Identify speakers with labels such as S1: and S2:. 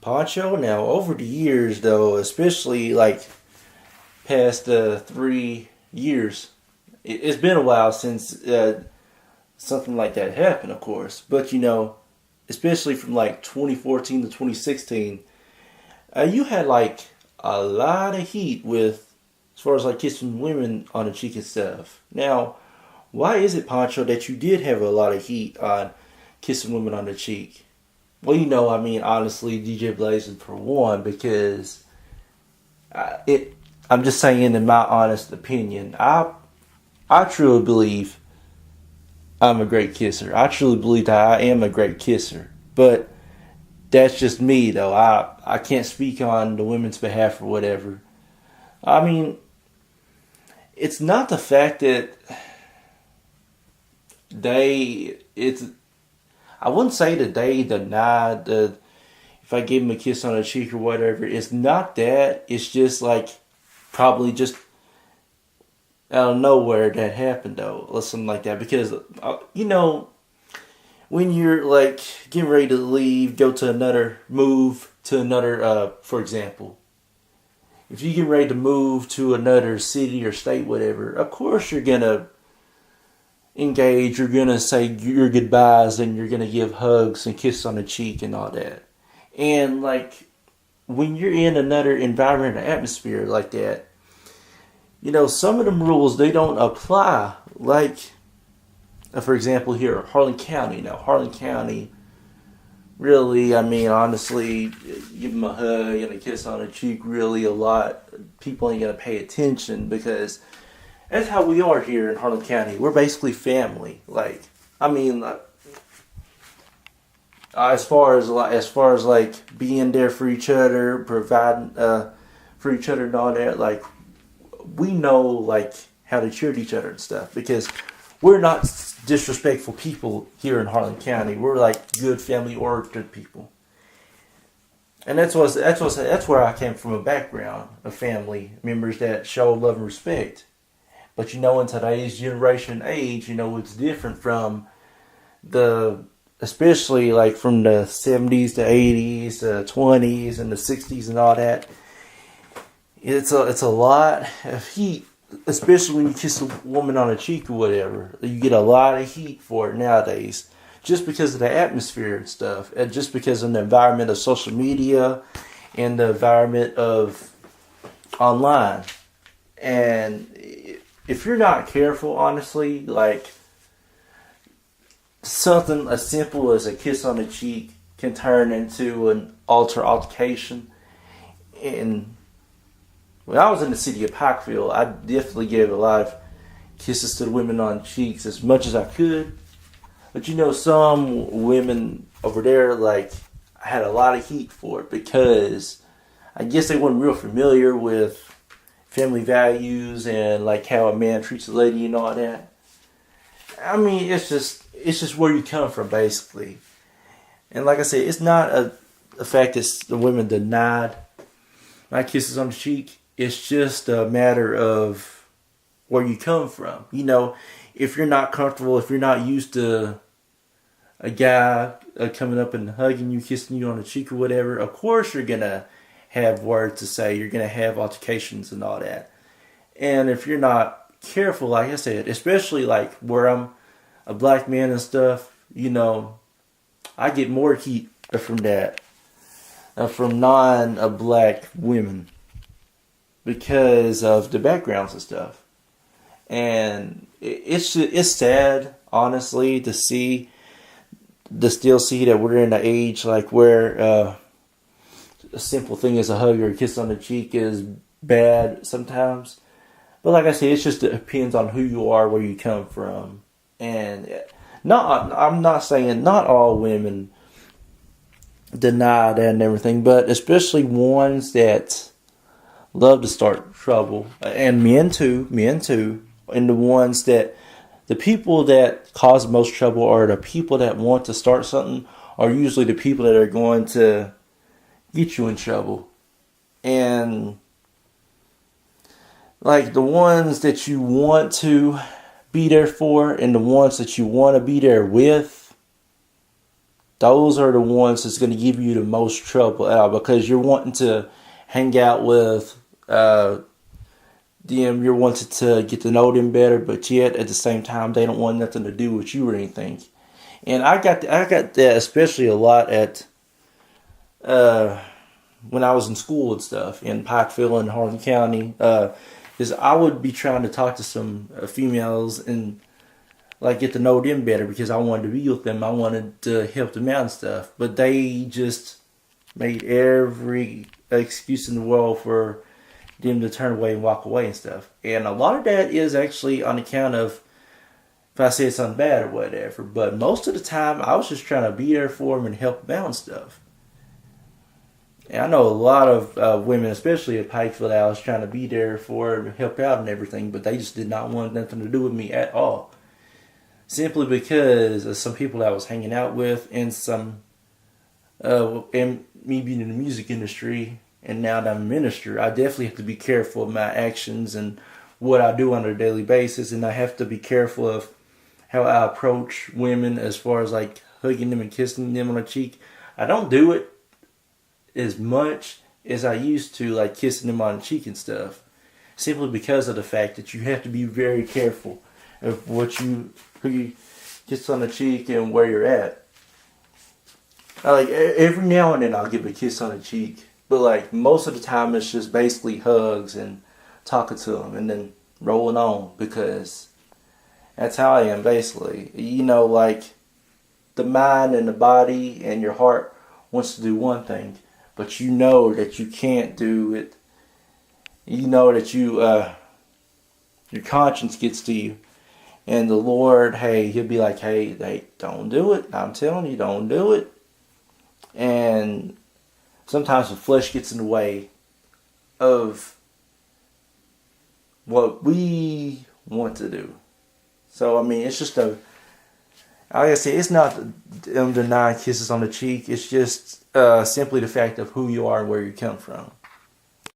S1: Poncho. Now, over the years, though, especially like past 3 years, it's been a while since something like that happened, of course. But especially from like 2014 to 2016, you had like a lot of heat with as far as like kissing women on the cheek and stuff. Now, why is it, Poncho, that you did have a lot of heat on kissing women on the cheek? Well, I mean, honestly, DJ Blazin for one, because it. I'm just saying, in my honest opinion, I truly believe I'm a great kisser. I truly believe that I am a great kisser. But that's just me, though. I can't speak on the women's behalf or whatever. I mean, it's not the fact that it's. I wouldn't say that they denied if I gave them a kiss on the cheek or whatever. It's not that. It's just like probably just out of nowhere that happened though, or something like that. Because when you're like getting ready to leave, move to another, for example, if you get ready to move to another city or state, whatever, of course you're gonna engage, you're gonna say your goodbyes, and you're gonna give hugs and kisses on the cheek and all that. And like when you're in another environment or atmosphere like that, some of them rules they don't apply. Like, for example, here Harlan County. Now, Harlan County, really, I mean, honestly, give them a hug and a kiss on the cheek. Really, a lot people ain't gonna pay attention because that's how we are here in Harlan County. We're basically family. Like, I mean, as far as like being there for each other, providing for each other and all that, like we know like how to treat each other and stuff because we're not disrespectful people here in Harlan County. We're like good family oriented people, and that's where I came from, a background of family members that show love and respect. But in today's generation age, it's different from especially like from the 70s to 80s to 20s and the 60s and all that. It's a lot of heat, especially when you kiss a woman on the cheek or whatever. You get a lot of heat for it nowadays, just because of the atmosphere and stuff, and just because of the environment of social media and the environment of online. And if you're not careful, honestly, like something as simple as a kiss on the cheek can turn into an altercation. And when I was in the city of Pikeville, I definitely gave a lot of kisses to the women on cheeks as much as I could. But some women over there, like, had a lot of heat for it because I guess they weren't real familiar with family values and like how a man treats a lady and all that. I mean, it's just where you come from, basically. And like I said, it's not a fact that the women denied my kisses on the cheek. It's just a matter of where you come from. If you're not comfortable, if you're not used to a guy coming up and hugging you, kissing you on the cheek or whatever, of course you're gonna have words to say. You're gonna have altercations and all that. And if you're not careful, like I said, especially like where I'm a black man and stuff, I get more heat from that, from non-black women, because of the backgrounds and stuff. And it's sad, honestly, to still see that we're in an age like where a simple thing as a hug or a kiss on the cheek is bad sometimes. But like I said, it depends on who you are, where you come from. And I'm not saying not all women deny that and everything, but especially ones that love to start trouble, and men too, and the people that cause most trouble are the people that want to start something, are usually the people that are going to get you in trouble. And like the ones that you want to be there for and the ones that you want to be there with, those are the ones that's going to give you the most trouble out, because you're wanting to hang out with them, you're wanting to get to know them better, but yet at the same time they don't want nothing to do with you or anything. And I got that especially a lot at when I was in school and stuff in Pikeville and Hardin County. Is I would be trying to talk to some females and like get to know them better because I wanted to be with them. I wanted to help them out and stuff. But they just made every excuse in the world for them to turn away and walk away and stuff. And a lot of that is actually on account of if I said something bad or whatever. But most of the time, I was just trying to be there for them and help them out and stuff. And I know a lot of women, especially at Pikeville, that I was trying to be there for and help out and everything, but they just did not want nothing to do with me at all. Simply because of some people that I was hanging out with and and me being in the music industry and now that I'm a minister, I definitely have to be careful of my actions and what I do on a daily basis, and I have to be careful of how I approach women as far as like hugging them and kissing them on the cheek. I don't do it as much as I used to, like kissing them on the cheek and stuff, simply because of the fact that you have to be very careful of who you kiss on the cheek and where you're at. Like every now and then I'll give a kiss on the cheek, but like most of the time it's just basically hugs and talking to them and then rolling on, because that's how I am basically. You know, like the mind and the body and your heart wants to do one thing, but you know that you can't do it. You know that your conscience gets to you. And the Lord, hey, He'll be like, hey, don't do it. I'm telling you, don't do it. And sometimes the flesh gets in the way of what we want to do. So, I mean, it's just like I say, it's not denying kisses on the cheek. It's just simply the fact of who you are and where you come from.